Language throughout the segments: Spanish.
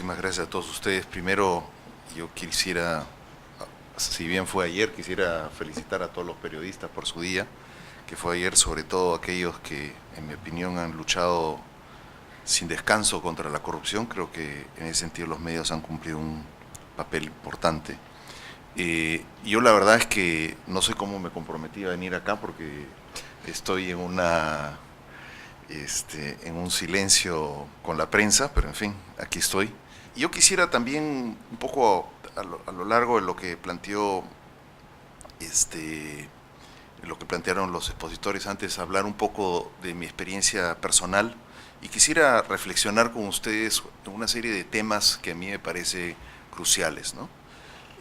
Muchísimas gracias a todos ustedes. Primero, yo quisiera, si bien fue ayer, quisiera felicitar a todos los periodistas por su día, que fue ayer, sobre todo aquellos que, en mi opinión, han luchado sin descanso contra la corrupción. Creo que en ese sentido los medios han cumplido un papel importante. Yo la verdad es que no sé cómo me comprometí a venir acá porque estoy en un silencio con la prensa, pero en fin, aquí estoy. Yo quisiera también un poco a lo largo de lo que planteó lo que plantearon los expositores antes, hablar un poco de mi experiencia personal y quisiera reflexionar con ustedes en una serie de temas que a mí me parece cruciales, ¿no?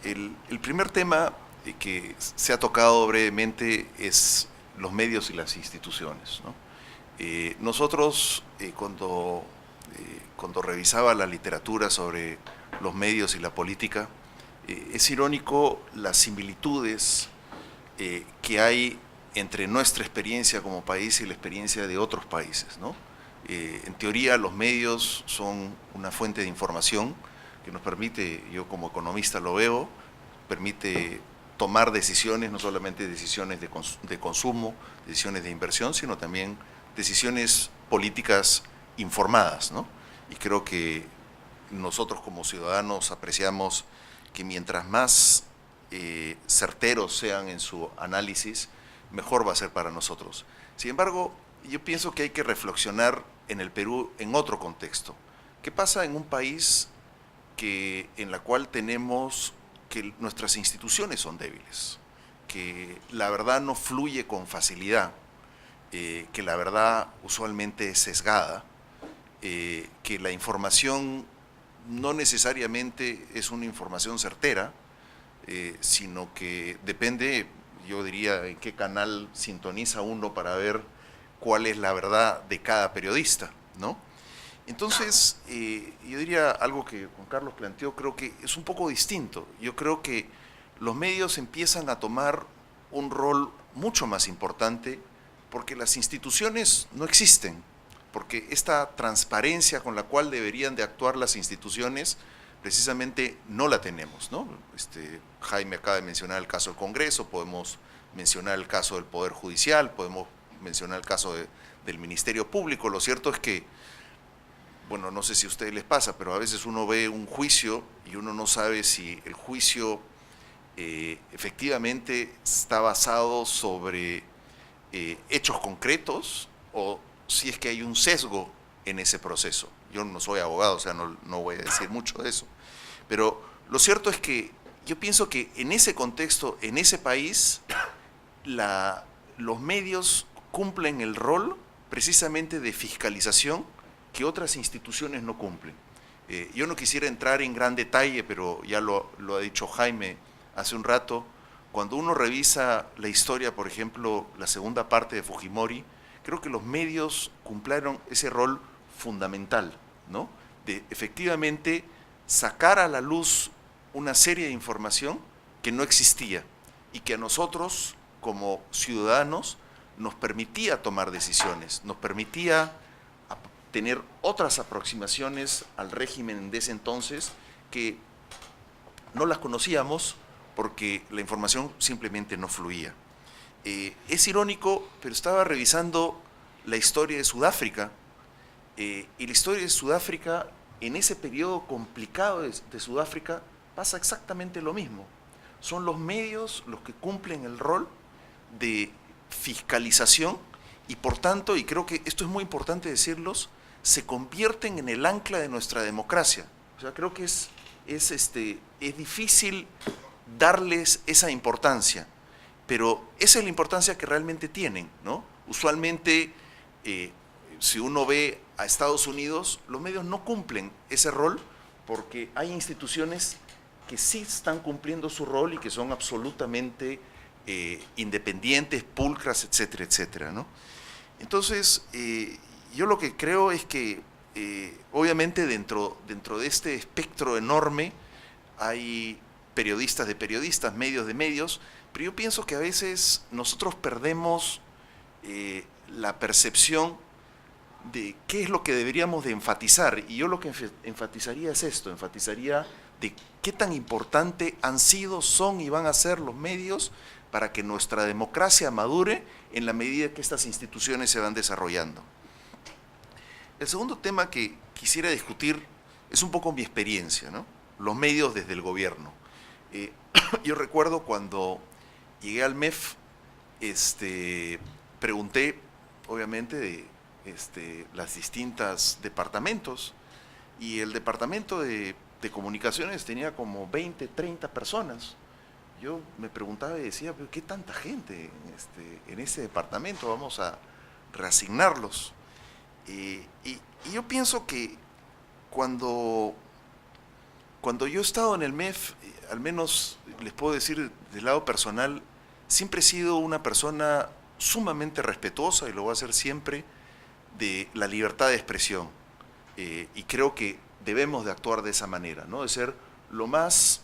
El primer tema que se ha tocado brevemente es los medios y las instituciones, ¿no? Nosotros, cuando revisaba la literatura sobre los medios y la política, es irónico las similitudes que hay entre nuestra experiencia como país y la experiencia de otros países, ¿no? En teoría, los medios son una fuente de información que nos permite, yo como economista lo veo, permite tomar decisiones, no solamente decisiones de consumo, decisiones de inversión, sino también decisiones políticas informadas, ¿no? Y creo que nosotros como ciudadanos apreciamos que mientras más certeros sean en su análisis, mejor va a ser para nosotros. Sin embargo, yo pienso que hay que reflexionar en el Perú en otro contexto. ¿Qué pasa en un país en la cual tenemos que nuestras instituciones son débiles, que la verdad no fluye con facilidad, que la verdad usualmente es sesgada, que la información no necesariamente es una información certera, sino que depende, yo diría, en qué canal sintoniza uno para ver cuál es la verdad de cada periodista, ¿no? Entonces, yo diría algo que Juan Carlos planteó, creo que es un poco distinto. Yo creo que los medios empiezan a tomar un rol mucho más importante porque las instituciones no existen, porque esta transparencia con la cual deberían de actuar las instituciones precisamente no la tenemos, ¿no? Jaime acaba de mencionar el caso del Congreso, podemos mencionar el caso del Poder Judicial, podemos mencionar el caso del Ministerio Público. Lo cierto es que, bueno, no sé si a ustedes les pasa, pero a veces uno ve un juicio y uno no sabe si el juicio efectivamente está basado sobre hechos concretos o si es que hay un sesgo en ese proceso. Yo no soy abogado, o sea, no voy a decir mucho de eso. Pero lo cierto es que yo pienso que en ese contexto, en ese país, los medios cumplen el rol precisamente de fiscalización que otras instituciones no cumplen. Yo no quisiera entrar en gran detalle, pero ya lo ha dicho Jaime hace un rato. Cuando uno revisa la historia, por ejemplo, la segunda parte de Fujimori, creo que los medios cumplieron ese rol fundamental, ¿no? De efectivamente sacar a la luz una serie de información que no existía y que a nosotros, como ciudadanos, nos permitía tomar decisiones, nos permitía tener otras aproximaciones al régimen de ese entonces que no las conocíamos porque la información simplemente no fluía. Es irónico, pero estaba revisando la historia de Sudáfrica, y la historia de Sudáfrica, en ese periodo complicado de Sudáfrica, pasa exactamente lo mismo. Son los medios los que cumplen el rol de fiscalización y por tanto, y creo que esto es muy importante decirlos, se convierten en el ancla de nuestra democracia. O sea, creo que es difícil darles esa importancia, pero esa es la importancia que realmente tienen, ¿no? Usualmente, si uno ve a Estados Unidos, los medios no cumplen ese rol porque hay instituciones que sí están cumpliendo su rol y que son absolutamente independientes, pulcras, etcétera, etcétera, ¿no? Entonces, yo lo que creo es que, obviamente, dentro de este espectro enorme hay periodistas de periodistas, medios de medios, pero yo pienso que a veces nosotros perdemos la percepción de qué es lo que deberíamos de enfatizar. Y yo lo que enfatizaría es esto, enfatizaría de qué tan importante han sido, son y van a ser los medios para que nuestra democracia madure en la medida que estas instituciones se van desarrollando. El segundo tema que quisiera discutir es un poco mi experiencia, ¿no? Los medios desde el gobierno. Yo recuerdo cuando llegué al MEF, pregunté, obviamente, de las distintas departamentos, y el departamento de comunicaciones tenía como 20, 30 personas. Yo me preguntaba y decía, ¿pero qué tanta gente en ese departamento? Vamos a reasignarlos. Y yo pienso que cuando yo he estado en el MEF, al menos les puedo decir del lado personal, siempre he sido una persona sumamente respetuosa, y lo voy a hacer siempre, de la libertad de expresión. Y creo que debemos de actuar de esa manera, ¿no? De ser lo más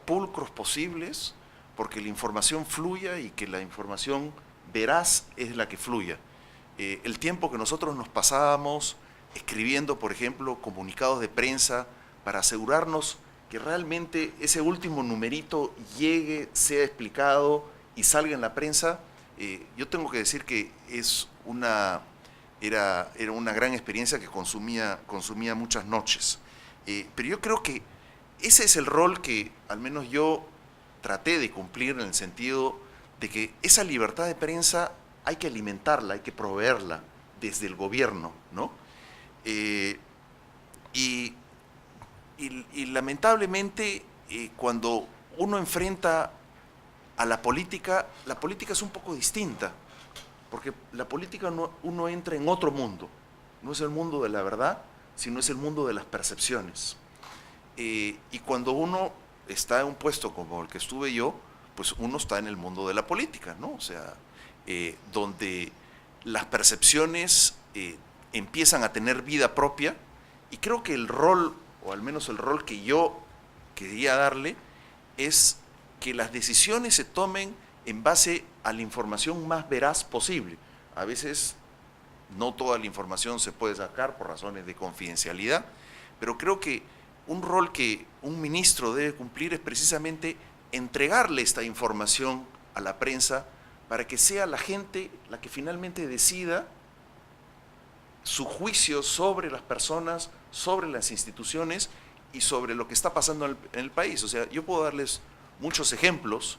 pulcros posibles, porque la información fluya y que la información veraz es la que fluya. El tiempo que nosotros nos pasábamos escribiendo, por ejemplo, comunicados de prensa para asegurarnos que realmente ese último numerito llegue, sea explicado y salga en la prensa, yo tengo que decir que era una gran experiencia que consumía muchas noches. Pero yo creo que ese es el rol que al menos yo traté de cumplir, en el sentido de que esa libertad de prensa hay que alimentarla, hay que proveerla desde el gobierno, ¿no? Y lamentablemente, cuando uno enfrenta a la política es un poco distinta, porque la política uno entra en otro mundo, no es el mundo de la verdad, sino es el mundo de las percepciones. Y cuando uno está en un puesto como el que estuve yo, pues uno está en el mundo de la política, ¿no? O sea, donde las percepciones empiezan a tener vida propia, y creo que el rol, o al menos el rol que yo quería darle, es que las decisiones se tomen en base a la información más veraz posible. A veces no toda la información se puede sacar por razones de confidencialidad, pero creo que un rol que un ministro debe cumplir es precisamente entregarle esta información a la prensa para que sea la gente la que finalmente decida su juicio sobre las personas, sobre las instituciones y sobre lo que está pasando en el país. O sea, yo puedo darles muchos ejemplos,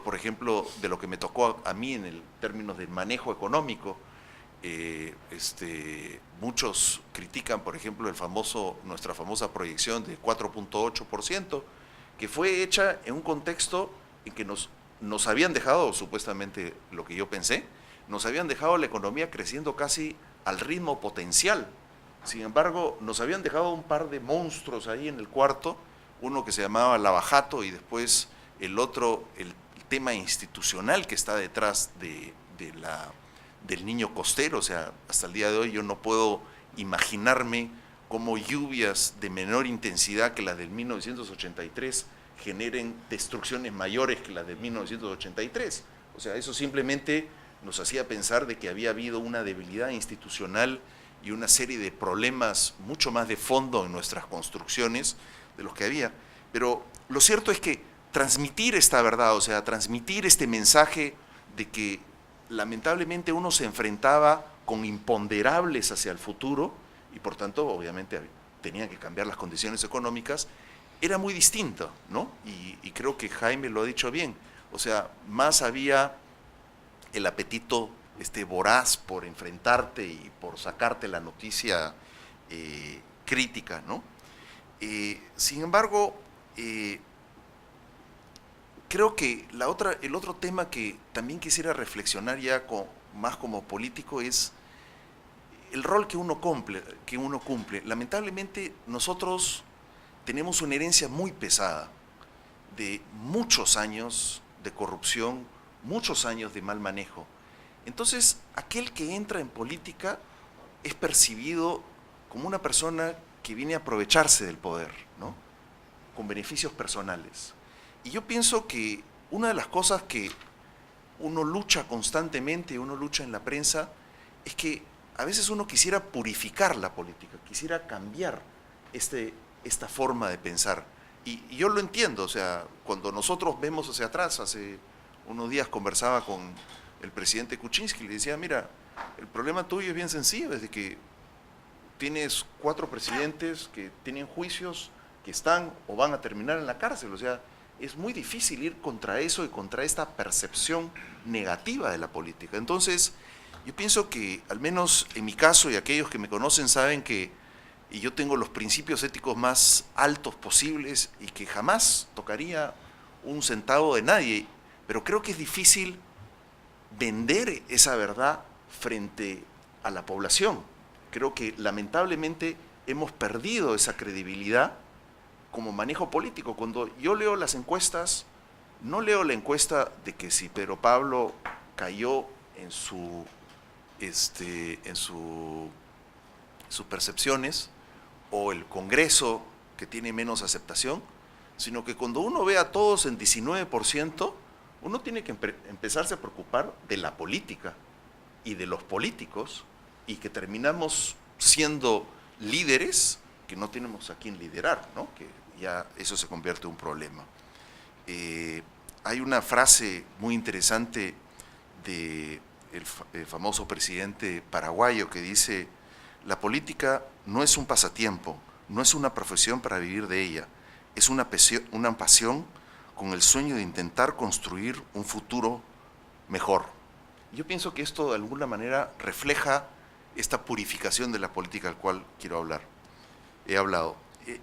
por ejemplo, de lo que me tocó a mí en el términos de manejo económico. Muchos critican, por ejemplo, nuestra famosa proyección de 4.8%, que fue hecha en un contexto en que nos habían dejado, supuestamente lo que yo pensé, nos habían dejado la economía creciendo casi al ritmo potencial. Sin embargo, nos habían dejado un par de monstruos ahí en el cuarto, uno que se llamaba lavajato, y después el otro, el tema institucional que está detrás del niño costero. O sea, hasta el día de hoy yo no puedo imaginarme cómo lluvias de menor intensidad que las del 1983 generen destrucciones mayores que las del 1983. O sea, eso simplemente nos hacía pensar de que había habido una debilidad institucional y una serie de problemas mucho más de fondo en nuestras construcciones de los que había. Pero lo cierto es que transmitir esta verdad, o sea, transmitir este mensaje de que lamentablemente uno se enfrentaba con imponderables hacia el futuro, y por tanto obviamente tenían que cambiar las condiciones económicas, era muy distinto, ¿no? Y creo que Jaime lo ha dicho bien. O sea, más había el apetito voraz por enfrentarte y por sacarte la noticia crítica, ¿no? Sin embargo, creo que el otro tema que también quisiera reflexionar ya más como político es el rol que uno cumple. Lamentablemente nosotros tenemos una herencia muy pesada de muchos años de corrupción, muchos años de mal manejo. Entonces, aquel que entra en política es percibido como una persona que viene a aprovecharse del poder, ¿no? Con beneficios personales. Y yo pienso que una de las cosas que uno lucha constantemente, uno lucha en la prensa, es que a veces uno quisiera purificar la política, quisiera cambiar esta forma de pensar. Y yo lo entiendo, o sea, cuando nosotros vemos hacia atrás, hace unos días conversaba con el presidente Kuczynski y le decía, mira, el problema tuyo es bien sencillo, es de que tienes 4 presidentes que tienen juicios, que están o van a terminar en la cárcel, o sea, es muy difícil ir contra eso y contra esta percepción negativa de la política. Entonces, yo pienso que, al menos en mi caso, y aquellos que me conocen saben que yo tengo los principios éticos más altos posibles y que jamás tocaría un centavo de nadie, pero creo que es difícil vender esa verdad frente a la población. Creo que lamentablemente hemos perdido esa credibilidad como manejo político. Cuando yo leo las encuestas, no leo la encuesta de que si Pedro Pablo cayó en sus percepciones, o el Congreso que tiene menos aceptación, sino que cuando uno ve a todos en 19%, uno tiene que empezarse a preocupar de la política y de los políticos, y que terminamos siendo líderes que no tenemos a quién liderar, ¿no? Que ya eso se convierte en un problema. Hay una frase muy interesante del famoso presidente paraguayo que dice: la política no es un pasatiempo, no es una profesión para vivir de ella, es una pasión con el sueño de intentar construir un futuro mejor. Yo pienso que esto de alguna manera refleja esta purificación de la política al cual quiero hablar. He hablado.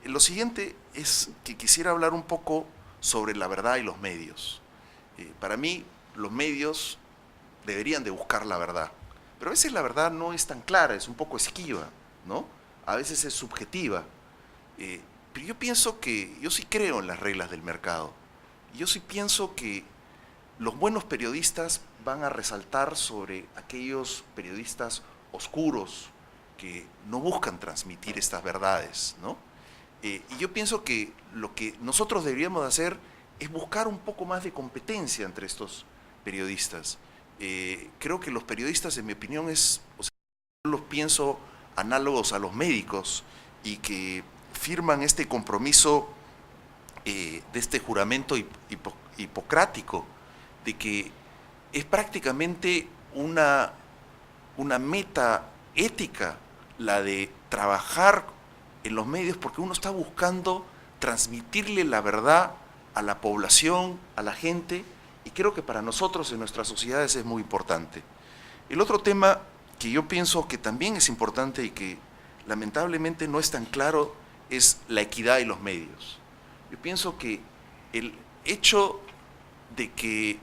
Lo siguiente es que quisiera hablar un poco sobre la verdad y los medios. Para mí, los medios deberían de buscar la verdad, pero a veces la verdad no es tan clara, es un poco esquiva, ¿no? A veces es subjetiva. Pero yo pienso que, yo sí creo en las reglas del mercado. Yo sí pienso que los buenos periodistas van a resaltar sobre aquellos periodistas oscuros que no buscan transmitir estas verdades, ¿no? Y yo pienso que lo que nosotros deberíamos hacer es buscar un poco más de competencia entre estos periodistas. Creo que los periodistas, en mi opinión, o sea, yo los pienso análogos a los médicos, y que firman este compromiso de este juramento hipocrático, de que es prácticamente una meta ética la de trabajar en los medios, porque uno está buscando transmitirle la verdad a la población, a la gente, y creo que para nosotros en nuestras sociedades es muy importante. El otro tema que yo pienso que también es importante y que lamentablemente no es tan claro es la equidad y los medios. Yo pienso que el hecho de que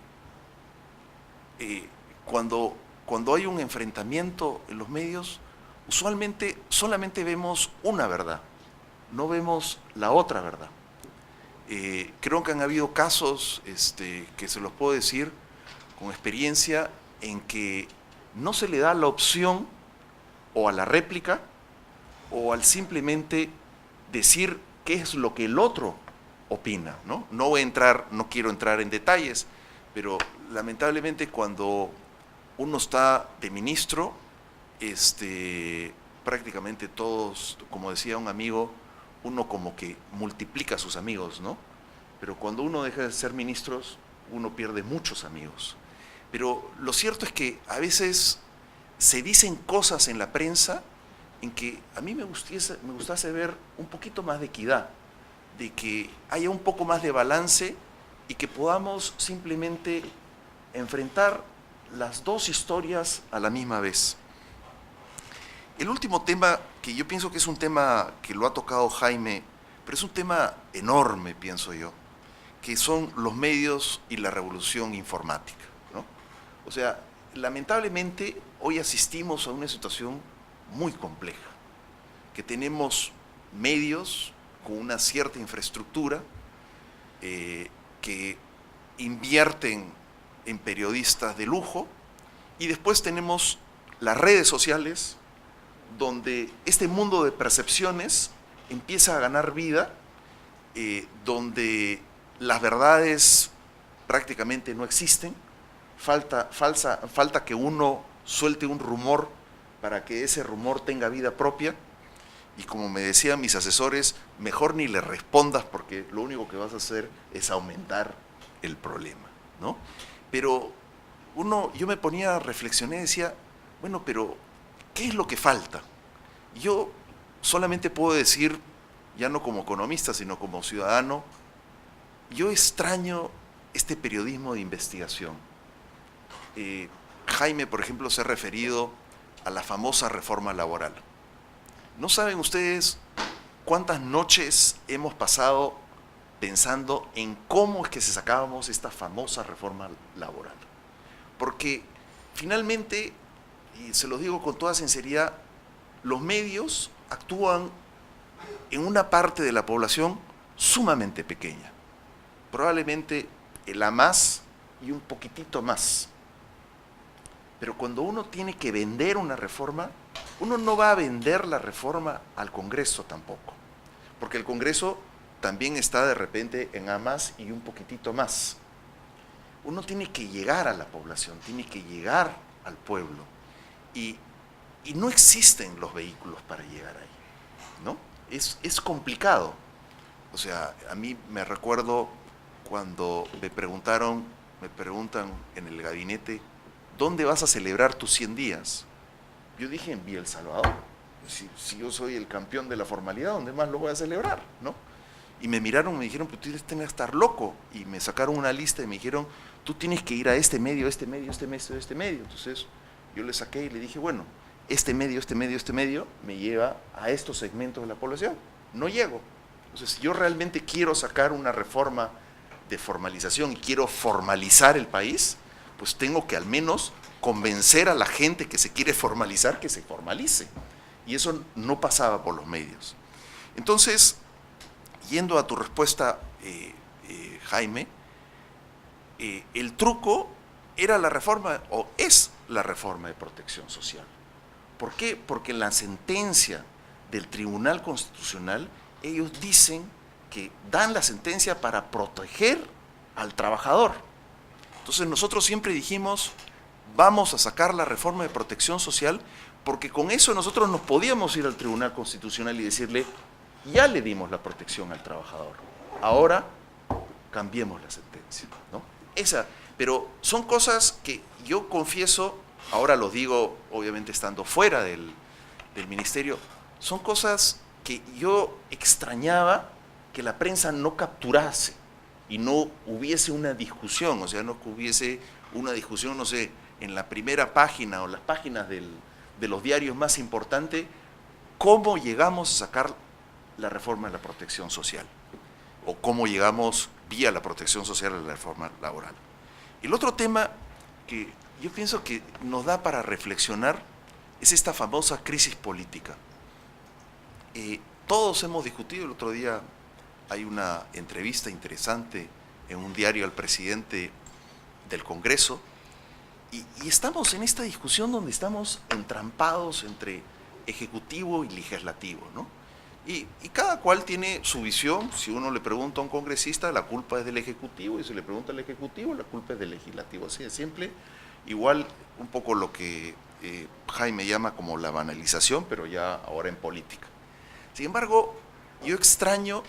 cuando hay un enfrentamiento en los medios, usualmente solamente vemos una verdad, no vemos la otra verdad. Creo que han habido casos que se los puedo decir con experiencia, en que no se le da la opción o a la réplica o al simplemente decir qué es lo que el otro opina, ¿no? No quiero entrar en detalles, pero lamentablemente cuando uno está de ministro, prácticamente todos, como decía un amigo, uno como que multiplica a sus amigos, ¿no? Pero cuando uno deja de ser ministros, uno pierde muchos amigos. Pero lo cierto es que a veces se dicen cosas en la prensa en que a mí me gustase ver un poquito más de equidad, de que haya un poco más de balance y que podamos simplemente enfrentar las dos historias a la misma vez. El último tema, que yo pienso que es un tema que lo ha tocado Jaime, pero es un tema enorme, pienso yo, que son los medios y la revolución informática, ¿no? O sea, lamentablemente hoy asistimos a una situación muy compleja, que tenemos medios con una cierta infraestructura que invierten en periodistas de lujo, y después tenemos las redes sociales, donde este mundo de percepciones empieza a ganar vida, donde las verdades prácticamente no existen, falta que uno suelte un rumor para que ese rumor tenga vida propia. Y como me decían mis asesores, mejor ni le respondas porque lo único que vas a hacer es aumentar el problema, ¿no? Pero yo me ponía a reflexionar y decía, bueno, pero ¿qué es lo que falta? Yo solamente puedo decir, ya no como economista, sino como ciudadano, yo extraño este periodismo de investigación. Jaime, por ejemplo, se ha referido a la famosa reforma laboral. ¿No saben ustedes cuántas noches hemos pasado pensando en cómo es que se sacábamos esta famosa reforma laboral? Porque finalmente, y se los digo con toda sinceridad, los medios actúan en una parte de la población sumamente pequeña, probablemente la más y un poquitito más. Pero cuando uno tiene que vender una reforma, uno no va a vender la reforma al Congreso tampoco, porque el Congreso también está de repente en A más y un poquitito más. Uno tiene que llegar a la población, tiene que llegar al pueblo, y no existen los vehículos para llegar ahí, ¿no? Es complicado. O sea, a mí me recuerdo cuando me preguntan en el gabinete, ¿dónde vas a celebrar tus 100 días? Yo dije, en Villa El Salvador. Si yo soy el campeón de la formalidad, ¿dónde más lo voy a celebrar, no? Y me miraron, me dijeron, pero tú tienes que estar loco. Y me sacaron una lista y me dijeron, tú tienes que ir a este medio, este medio, este medio, este medio. Entonces yo le saqué y le dije, bueno, este medio me lleva a estos segmentos de la población. No llego. Entonces, si yo realmente quiero sacar una reforma de formalización y quiero formalizar el país, pues tengo que al menos convencer a la gente que se quiere formalizar que se formalice. Y eso no pasaba por los medios. Entonces, yendo a tu respuesta, Jaime, el truco era la reforma, o es la reforma de protección social. ¿Por qué? Porque en la sentencia del Tribunal Constitucional, ellos dicen que dan la sentencia para proteger al trabajador. Entonces nosotros siempre dijimos, vamos a sacar la reforma de protección social, porque con eso nosotros nos podíamos ir al Tribunal Constitucional y decirle, ya le dimos la protección al trabajador, ahora cambiemos la sentencia, ¿no? Pero son cosas que yo confieso, ahora lo digo obviamente estando fuera del ministerio, son cosas que yo extrañaba que la prensa no capturase y no hubiese una discusión, o sea, no hubiese una discusión, no sé, en la primera página o las páginas de los diarios más importantes, cómo llegamos a sacar la reforma de la protección social, o cómo llegamos vía la protección social a la reforma laboral. El otro tema que yo pienso que nos da para reflexionar es esta famosa crisis política. Todos hemos discutido, el otro día hay una entrevista interesante en un diario al presidente del Congreso, y estamos en esta discusión donde estamos entrampados entre ejecutivo y legislativo, ¿no? Y cada cual tiene su visión. Si uno le pregunta a un congresista, la culpa es del Ejecutivo, y si le pregunta al Ejecutivo, la culpa es del Legislativo. Así de simple. Igual un poco lo que Jaime llama como la banalización, pero ya ahora en política. Sin embargo, yo extraño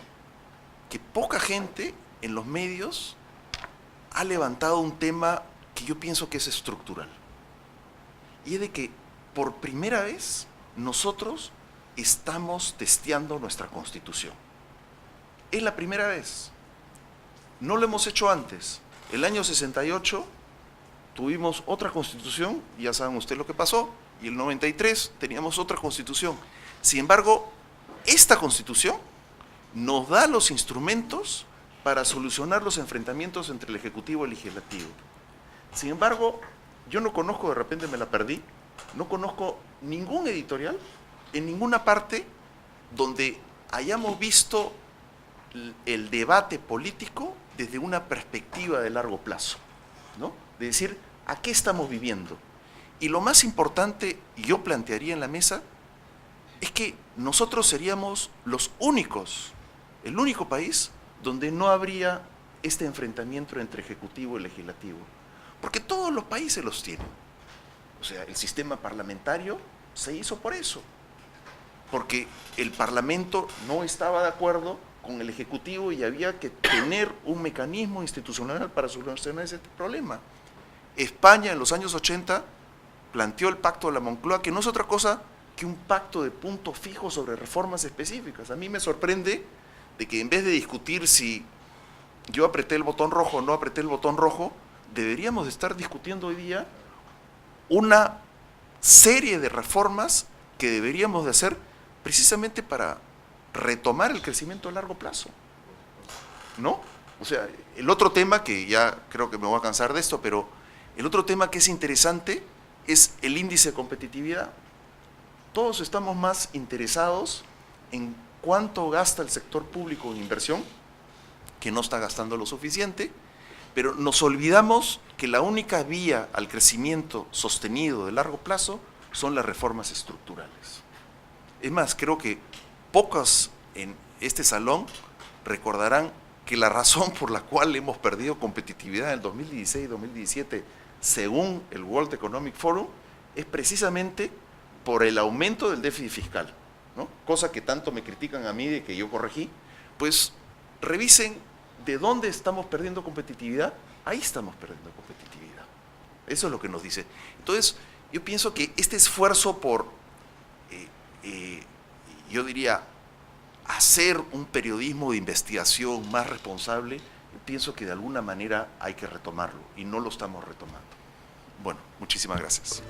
que poca gente en los medios ha levantado un tema que yo pienso que es estructural. Y es de que por primera vez nosotros estamos testeando nuestra Constitución. Es la primera vez. No lo hemos hecho antes. El año 68 tuvimos otra Constitución, ya saben ustedes lo que pasó, y el 93 teníamos otra Constitución. Sin embargo, esta Constitución nos da los instrumentos para solucionar los enfrentamientos entre el Ejecutivo y el Legislativo. Sin embargo, yo no conozco, de repente me la perdí, no conozco ningún editorial en ninguna parte donde hayamos visto el debate político desde una perspectiva de largo plazo, ¿no? De decir, ¿a qué estamos viviendo? Y lo más importante, yo plantearía en la mesa, es que nosotros seríamos los únicos, el único país donde no habría este enfrentamiento entre ejecutivo y legislativo. Porque todos los países los tienen. O sea, el sistema parlamentario se hizo por eso, porque el Parlamento no estaba de acuerdo con el Ejecutivo y había que tener un mecanismo institucional para solucionar ese problema. España en los años 80 planteó el Pacto de la Moncloa, que no es otra cosa que un pacto de punto fijo sobre reformas específicas. A mí me sorprende de que en vez de discutir si yo apreté el botón rojo o no apreté el botón rojo, deberíamos de estar discutiendo hoy día una serie de reformas que deberíamos de hacer precisamente para retomar el crecimiento a largo plazo, ¿no? O sea, el otro tema, que ya creo que me voy a cansar de esto, pero el otro tema que es interesante es el índice de competitividad. Todos estamos más interesados en cuánto gasta el sector público en inversión, que no está gastando lo suficiente, pero nos olvidamos que la única vía al crecimiento sostenido de largo plazo son las reformas estructurales. Es más, creo que pocos en este salón recordarán que la razón por la cual hemos perdido competitividad en el 2016 y 2017, según el World Economic Forum, es precisamente por el aumento del déficit fiscal, ¿no? Cosa que tanto me critican a mí de que yo corregí. Pues revisen de dónde estamos perdiendo competitividad. Ahí estamos perdiendo competitividad. Eso es lo que nos dice. Entonces, yo pienso que este esfuerzo por, yo diría, hacer un periodismo de investigación más responsable, yo pienso que de alguna manera hay que retomarlo y no lo estamos retomando. Bueno, muchísimas gracias.